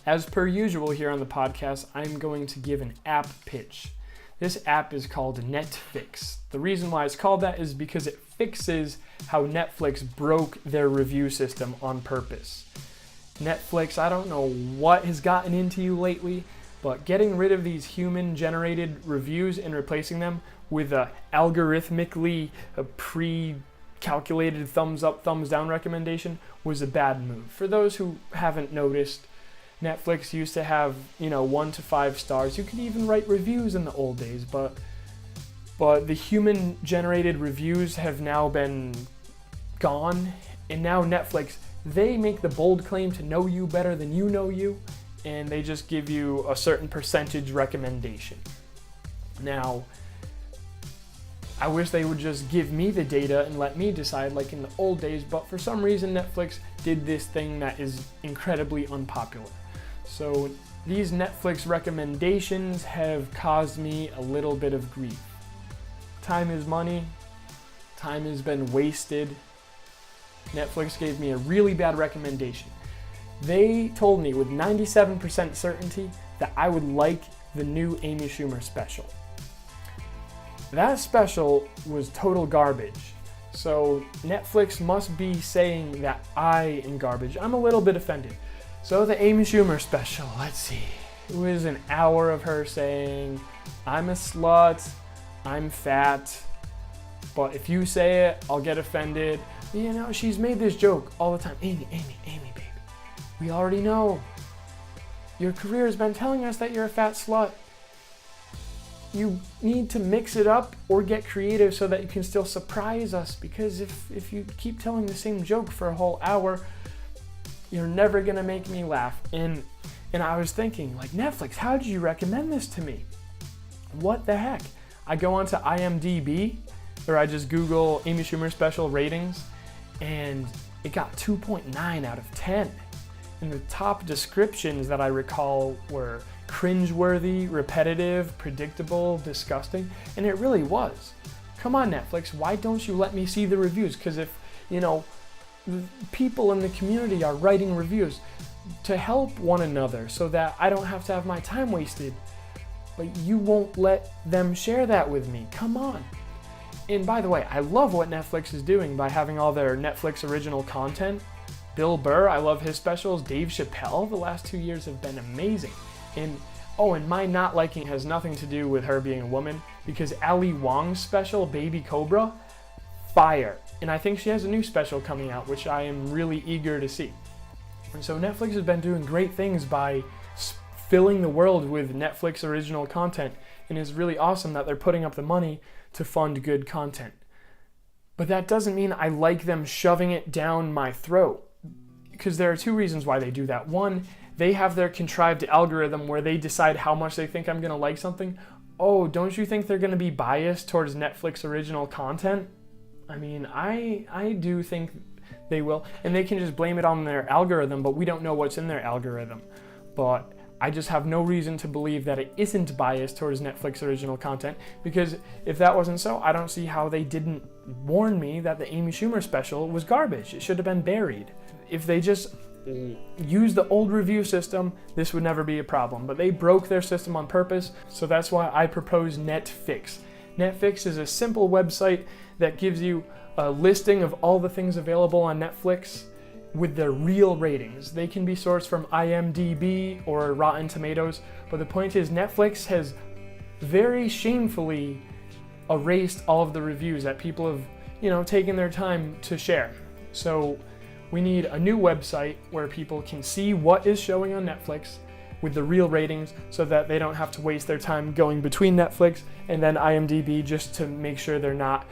As per usual here on the podcast, I'm going to give an app pitch. This app is called Netfix. The reason why it's called that is because it fixes how Netflix broke their review system on purpose. Netflix, I don't know what has gotten into you lately, but getting rid of these human-generated reviews and replacing them with a algorithmically pre-calculated thumbs up, thumbs down recommendation was a bad move. For those who haven't noticed, Netflix used to have, 1 to 5 stars. You could even write reviews in the old days, but the human-generated reviews have now been gone, and now Netflix, they make the bold claim to know you better than you know you, and they just give you a certain percentage recommendation. Now, I wish they would just give me the data and let me decide like in the old days, but for some reason Netflix did this thing that is incredibly unpopular. So these Netflix recommendations have caused me a little bit of grief. Time is money. Time has been wasted. Netflix gave me a really bad recommendation. They told me with 97% certainty that I would like the new Amy Schumer special. That special was total garbage. So Netflix must be saying that I am garbage. I'm a little bit offended. So the Amy Schumer special, let's see. It was an hour of her saying, I'm a slut, I'm fat, but if you say it, I'll get offended. She's made this joke all the time. Amy, baby, we already know. Your career has been telling us that you're a fat slut. You need to mix it up or get creative so that you can still surprise us, because if you keep telling the same joke for a whole hour, you're never gonna make me laugh. And I was thinking, like, Netflix, how did you recommend this to me? What the heck? I go onto IMDb, or I just Google Amy Schumer special ratings, and it got 2.9 out of 10. And the top descriptions that I recall were cringeworthy, repetitive, predictable, disgusting, and it really was. Come on, Netflix, why don't you let me see the reviews? Because if, people in the community are writing reviews to help one another so that I don't have to have my time wasted, but you won't let them share that with me. Come on. And by the way, I love what Netflix is doing by having all their Netflix original content. Bill Burr, I love his specials. Dave Chappelle, the last 2 years have been amazing. And my not liking has nothing to do with her being a woman, because Ali Wong's special, Baby Cobra, fire. And I think she has a new special coming out, which I am really eager to see. And so Netflix has been doing great things by filling the world with Netflix original content, and it's really awesome that they're putting up the money to fund good content. But that doesn't mean I like them shoving it down my throat, because there are 2 reasons why they do that. One, they have their contrived algorithm where they decide how much they think I'm going to like something. Oh, don't you think they're going to be biased towards Netflix original content? I mean, I do think they will, and they can just blame it on their algorithm, but we don't know what's in their algorithm. But I just have no reason to believe that it isn't biased towards Netflix original content, because if that wasn't so, I don't see how they didn't warn me that the Amy Schumer special was garbage. It should have been buried. If they just used the old review system, this would never be a problem. But they broke their system on purpose, so that's why I propose Netfix. Netfix is a simple website that gives you a listing of all the things available on Netflix with their real ratings. They can be sourced from IMDb or Rotten Tomatoes, but the point is Netflix has very shamefully erased all of the reviews that people have, taken their time to share. So we need a new website where people can see what is showing on Netflix with the real ratings, so that they don't have to waste their time going between Netflix and then IMDb just to make sure they're not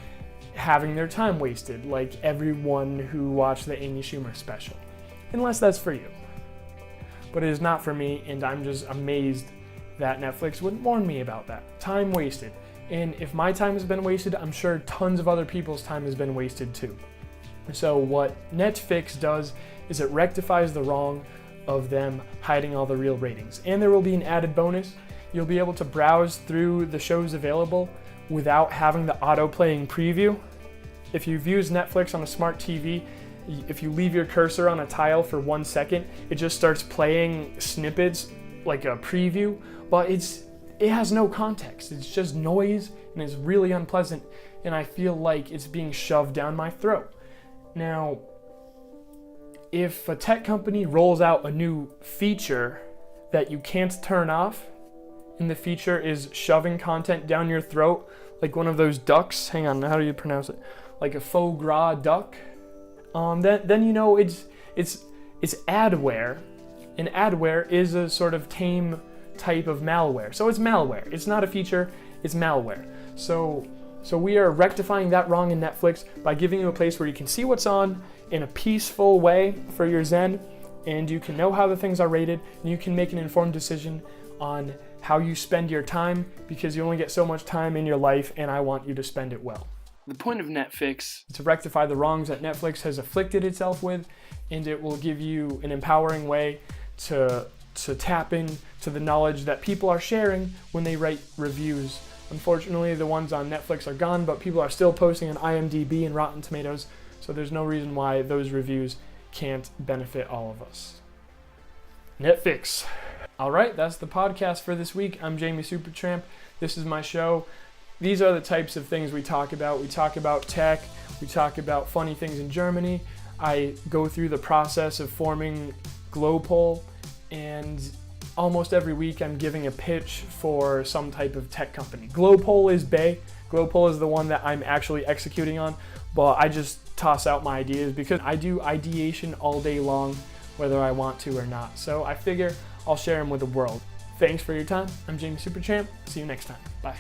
having their time wasted like everyone who watched the Amy Schumer special. Unless that's for you. But it is not for me, and I'm just amazed that Netflix wouldn't warn me about that. Time wasted. And if my time has been wasted, I'm sure tons of other people's time has been wasted too. So what Netfix does is it rectifies the wrong of them hiding all the real ratings. And there will be an added bonus. You'll be able to browse through the shows available without having the auto-playing preview. If you've used Netflix on a smart TV, if you leave your cursor on a tile for 1 second, it just starts playing snippets like a preview, but it has no context. It's just noise, and it's really unpleasant, and I feel like it's being shoved down my throat. Now, if a tech company rolls out a new feature that you can't turn off, and the feature is shoving content down your throat, like one of those ducks, hang on, how do you pronounce it? Like a faux gras duck, then you know it's adware, and adware is a sort of tame type of malware. So it's malware. It's not a feature, it's malware. So we are rectifying that wrong in Netflix by giving you a place where you can see what's on in a peaceful way for your Zen, and you can know how the things are rated, and you can make an informed decision on how you spend your time, because you only get so much time in your life, and I want you to spend it well. The point of Netflix is to rectify the wrongs that Netflix has afflicted itself with, and it will give you an empowering way to tap into the knowledge that people are sharing when they write reviews. Unfortunately, the ones on Netflix are gone, but people are still posting on IMDb and Rotten Tomatoes, so there's no reason why those reviews can't benefit all of us. Netflix. All right, that's the podcast for this week. I'm Jamie Supertramp. This is my show. These are the types of things we talk about. We talk about tech. We talk about funny things in Germany. I go through the process of forming Glowpole, and almost every week I'm giving a pitch for some type of tech company. Glowpole is Bay. Glowpole is the one that I'm actually executing on, but I just toss out my ideas because I do ideation all day long, whether I want to or not. So I figure I'll share them with the world. Thanks for your time. I'm Jamie Supertramp. See you next time. Bye.